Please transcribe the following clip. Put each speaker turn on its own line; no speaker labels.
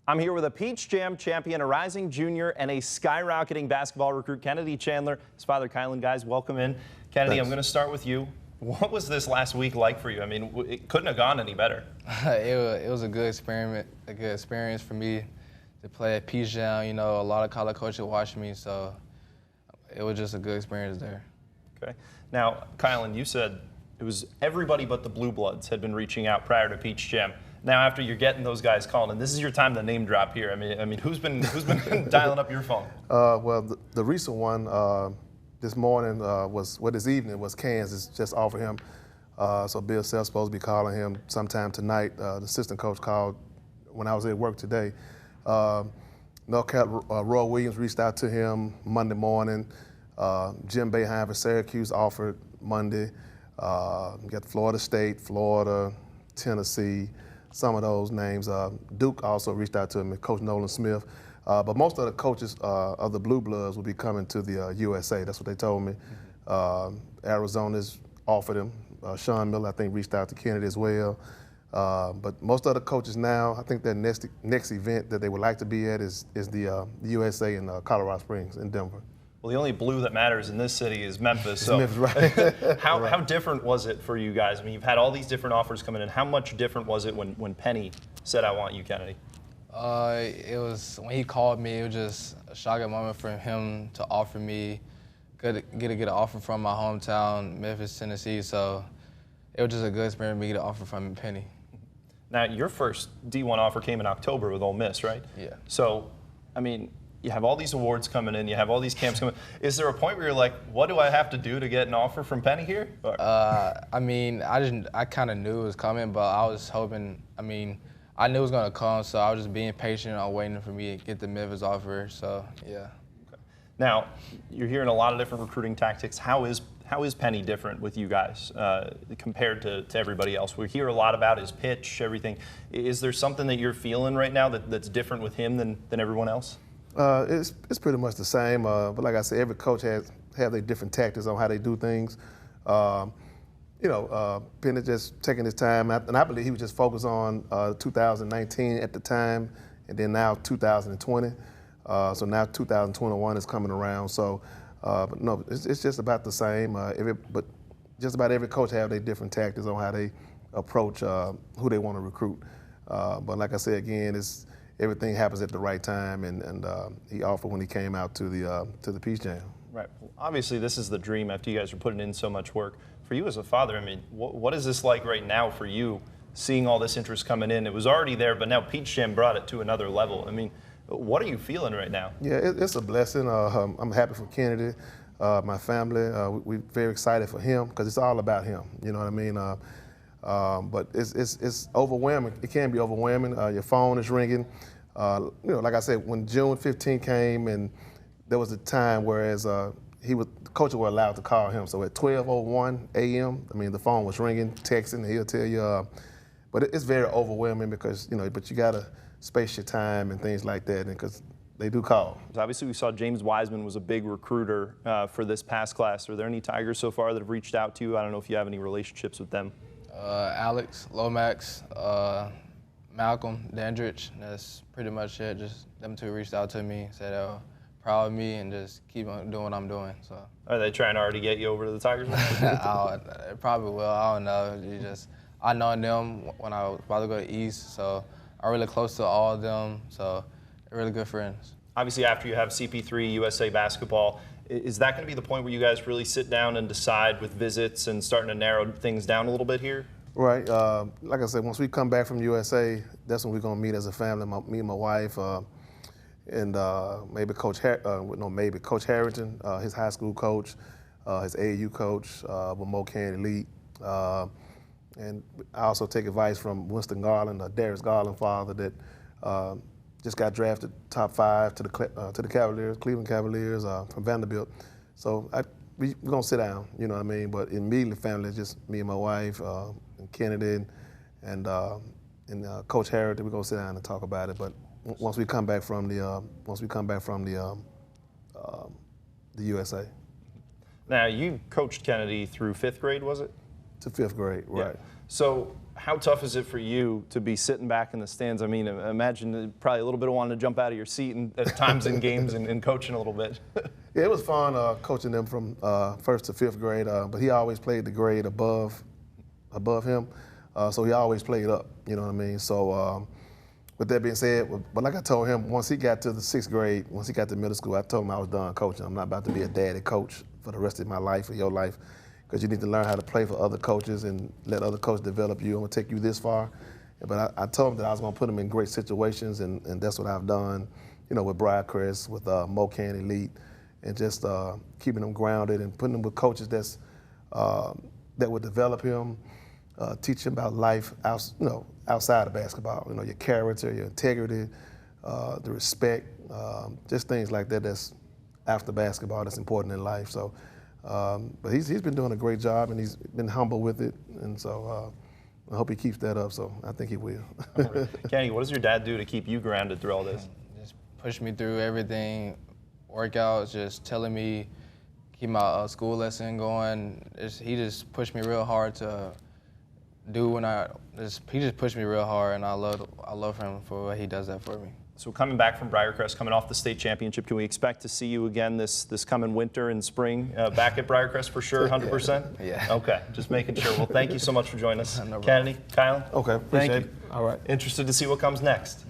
I'm here with a Peach Jam champion, a rising junior, and a skyrocketing basketball recruit, Kennedy Chandler. His father, Kylan. Guys, welcome in. Kennedy,
Thanks.
I'm going to start with you. What was this last week like for you? I mean, it couldn't have gone any better.
It was a good experience for me to play at Peach Jam. You know, a lot of college coaches watched me, so it was just a good experience there.
Okay. Now, Kylan, you said it was everybody but the Blue Bloods had been reaching out prior to Peach Jam. Now, after you're getting those guys calling, and this is your time to name drop here. I mean, who's been dialing up your phone?
Well, the recent one this morning this evening was Kansas just offered him. So Bill Self's supposed to be calling him sometime tonight. The assistant coach called when I was at work today. North Carolina, Roy Williams reached out to him Monday morning. Jim Boeheim for Syracuse offered Monday. You got Florida State, Florida, Tennessee. Some of those names. Duke also reached out to him, and Coach Nolan Smith. But most of the coaches of the Blue Bloods will be coming to the USA. That's what they told me. Arizona's offered him. Sean Miller, I think, reached out to Kennedy as well. But most of the coaches now, I think their next event that they would like to be at is the USA in Colorado Springs in Denver.
Well, the only blue that matters in this city is Memphis. So
Memphis, right.
how different was it for you guys? I mean, you've had all these different offers coming in. How much different was it when Penny said, "I want you, Kennedy"?
It was when he called me. It was just a shocking moment for him to offer me, get an offer from my hometown, Memphis, Tennessee. So it was just a good experience for me to get an offer from Penny.
Now, your first D1 offer came in October with Ole Miss, right?
Yeah.
So, I mean, you have all these awards coming in, you have all these camps coming. Is there a point where you're like, what do I have to do to get an offer from Penny here?
I mean, I kind of knew it was coming, but I was hoping, I knew it was going to come, so I was just being patient on waiting for me to get the Memphis offer, so yeah.
Okay. Now, you're hearing a lot of different recruiting tactics. How is Penny different with you guys compared to everybody else? We hear a lot about his pitch, everything. Is there something that you're feeling right now that's different with him than everyone else?
It's pretty much the same, but like I said, every coach have their different tactics on how they do things. Penny just taking his time, and I believe he was just focused on 2019 at the time, and then now 2020. So now 2021 is coming around. So, but no, it's just about the same. But just about every coach have their different tactics on how they approach who they want to recruit. But like I said again, everything happens at the right time, and he offered when he came out to the Peach Jam.
Right. Well, obviously, this is the dream after you guys are putting in so much work. For you as a father, I mean, what is this like right now for you, seeing all this interest coming in? It was already there, but now Peach Jam brought it to another level. I mean, what are you feeling right now?
Yeah, it's a blessing. I'm happy for Kennedy, my family. We're very excited for him because it's all about him. You know what I mean? But it's overwhelming. It can be overwhelming. Your phone is ringing. Like I said, when June 15 came, and there was a time whereas the coaches were allowed to call him. So at 12:01 a.m., the phone was ringing, texting. He'll tell you. But it's very overwhelming because but you gotta space your time and things like that, because they do call.
Obviously, we saw James Wiseman was a big recruiter for this past class. Are there any Tigers so far that have reached out to you? I don't know if you have any relationships with them.
Alex, Lomax, Malcolm, Dandridge. That's pretty much it. Just them two reached out to me, said they were proud of me, and just keep on doing what I'm doing. So.
Are they trying to already get you over to the Tigers?
They probably will. I don't know. I know them when I was about to go to East, so I'm really close to all of them. So they're really good friends.
Obviously, after you have CP3, USA basketball, is that going to be the point where you guys really sit down and decide with visits and starting to narrow things down a little bit here?
Right. Like I said, once we come back from USA, that's when we're going to meet as a family, me and my wife, and maybe Coach Harrington, his high school coach, his AAU coach, with Mo Candy Elite. And I also take advice from Winston Garland, Darius Garland's father, that just got drafted top 5 to the Cavaliers, Cleveland Cavaliers, from Vanderbilt. So we're going to sit down, you know what I mean? But immediately family, just me and my wife, and Kennedy, and Coach Harrington, we're going to sit down and talk about it. But once we come back from the USA.
Now, you coached Kennedy through 5th grade, was it?
To 5th grade, right.
Yeah. So How tough is it for you to be sitting back in the stands? I mean, imagine probably a little bit of wanting to jump out of your seat at times in games and coaching a little bit.
Yeah, it was fun coaching them from 1st to 5th grade, but he always played the grade above him, so he always played up, you know what I mean? So with that being said, but like I told him, once he got to the 6th grade, once he got to middle school, I told him I was done coaching. I'm not about to be a daddy coach for the rest of my life or your life, because you need to learn how to play for other coaches and let other coaches develop you. I'm going to take you this far. But I told him that I was going to put him in great situations, and that's what I've done, you know, with Briarcrest, with Mocan Elite, and just keeping him grounded and putting him with coaches that would develop him, teach him about life outside of basketball, you know, your character, your integrity, the respect, just things like that that's after basketball that's important in life. So, but he's been doing a great job, and he's been humble with it, and so I hope he keeps that up, so I think he will.
Kenny, what does your dad do to keep you grounded through all this?
Just push me through everything, workouts, just telling me keep my school lesson going. He just pushed me real hard to do he just pushed me real hard, and I love him for what he does that for me.
So coming back from Briarcrest, coming off the state championship, can we expect to see you again this coming winter and spring back at Briarcrest for sure, 100%?
Yeah.
Okay, just making sure. Well, thank you so much for joining us.
No problem.
Kennedy, Kylan.
Okay, appreciate
Thank
it.
you.
All right.
Interested to see what comes next.